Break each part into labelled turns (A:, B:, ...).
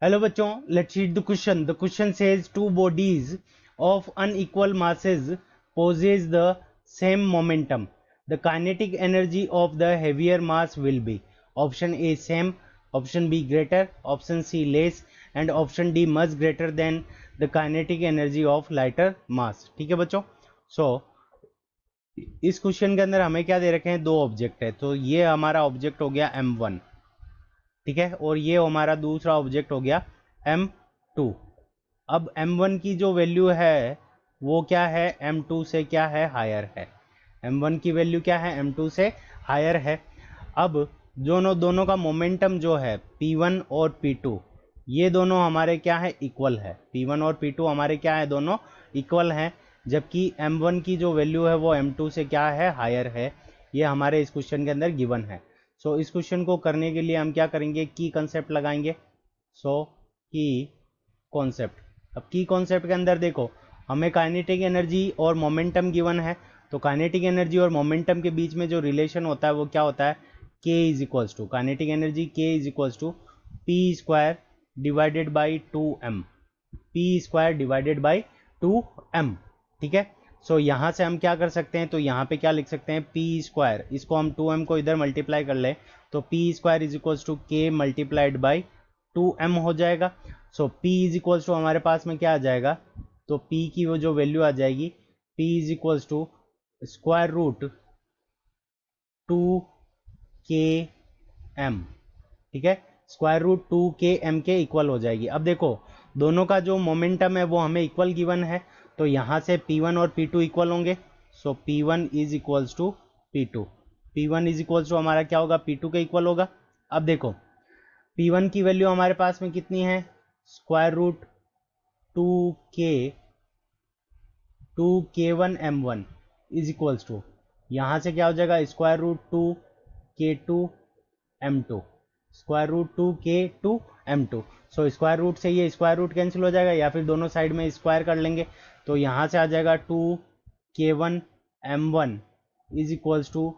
A: Hello बच्चों, let's read the question. The question says two bodies of unequal masses possess the same momentum. The kinetic energy of the heavier mass will be option A same, option B greater, option C less and option D much greater than the kinetic energy of lighter mass. ठीक है बच्चों. सो इस question के अंदर हमें क्या दे रखे हैं, दो ऑब्जेक्ट है. तो ये हमारा ऑब्जेक्ट हो गया m1, ठीक है, और ये हमारा दूसरा ऑब्जेक्ट हो गया m2. अब m1 की जो वैल्यू है वो क्या है, m2 से क्या है, हायर है. m1 की वैल्यू क्या है, m2 से हायर है. अब दोनों का मोमेंटम जो है p1 और p2, ये दोनों हमारे क्या है, इक्वल है. p1 और p2 हमारे क्या है, दोनों इक्वल हैं, जबकि m1 की जो वैल्यू है वो m2 से क्या है, हायर है. ये हमारे इस क्वेश्चन के अंदर गिवन है. सो इस क्वेश्चन को करने के लिए हम क्या करेंगे, की कंसेप्ट लगाएंगे. सो की कॉन्सेप्ट. अब की कॉन्सेप्ट के अंदर देखो, हमें काइनेटिक एनर्जी और मोमेंटम गिवन है. तो काइनेटिक एनर्जी और मोमेंटम के बीच में जो रिलेशन होता है वो क्या होता है, k is equals to kinetic energy k is equals to p square divided by 2m. P square divided by 2m. ठीक है. सो यहाँ से हम क्या कर सकते हैं, तो यहाँ पे क्या लिख सकते हैं, पी स्क्वायर, इसको हम 2m को इधर मल्टीप्लाई कर लें तो p square is equals to k multiplied by 2m हो जाएगा. So p is equals to हमारे पास में क्या आ जाएगा, तो p की वो जो वैल्यू आ जाएगी, p is equals to square root 2km. ठीक है, स्क्वायर रूट 2km के इक्वल हो जाएगी. अब देखो, दोनों का जो मोमेंटम है वो हमें इक्वल गिवन है, तो यहाँ से p1 और p2 इक्वल होंगे. So p1 is equals to p2. p1 is equals to हमारा क्या होगा, p2 के इक्वल होगा. अब देखो, p1 की वैल्यू हमारे पास में कितनी है, square root 2k1m1 is equals to, यहाँ से क्या हो जाएगा, square root 2k2m2. Square root 2k2m2. So square root से ये स्क्वायर रूट कैंसिल हो जाएगा, या फिर दोनों साइड में स्क्वायर कर लेंगे. तो यहाँ से आ जाएगा 2k1m1 is equals to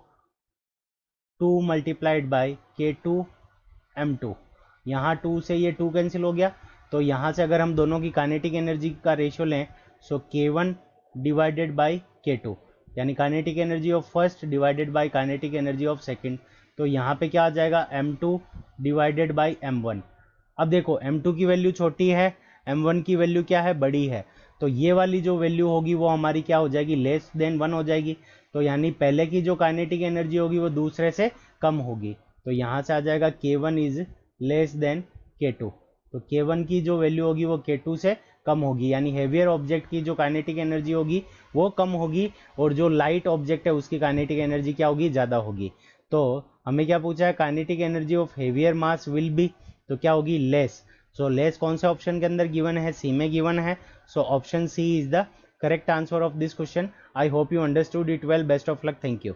A: 2 multiplied by k2m2. यहाँ 2 से ये 2 कैंसिल हो गया. तो यहाँ से अगर हम दोनों की काइनेटिक एनर्जी का रेशियो लें, सो k1 डिवाइडेड बाई k2, यानी kinetic energy of first divided by kinetic energy of second. तो यहाँ पे क्या आ जाएगा, m2 डिवाइडेड बाई m1. अब देखो, m2 की वैल्यू छोटी है, m1 की वैल्यू क्या है, बड़ी है. तो ये वाली जो वैल्यू होगी वो हमारी क्या हो जाएगी, लेस देन 1 हो जाएगी. तो यानी पहले की जो काइनेटिक एनर्जी होगी वो दूसरे से कम होगी. तो यहाँ से आ जाएगा k1 is less than k2. तो k1 की जो वैल्यू होगी वो k2 से कम होगी, यानी हेवियर ऑब्जेक्ट की जो काइनेटिक एनर्जी होगी वो कम होगी, और जो लाइट ऑब्जेक्ट है उसकी काइनेटिक एनर्जी क्या होगी, ज़्यादा होगी. तो हमें क्या पूछा है, kinetic energy of heavier mass will be, तो क्या होगी, लेस. सो लेस कौन से ऑप्शन के अंदर गिवन है, सी में गिवन है. So option C is the correct answer of this question. I hope you understood it well. Best of luck. Thank you.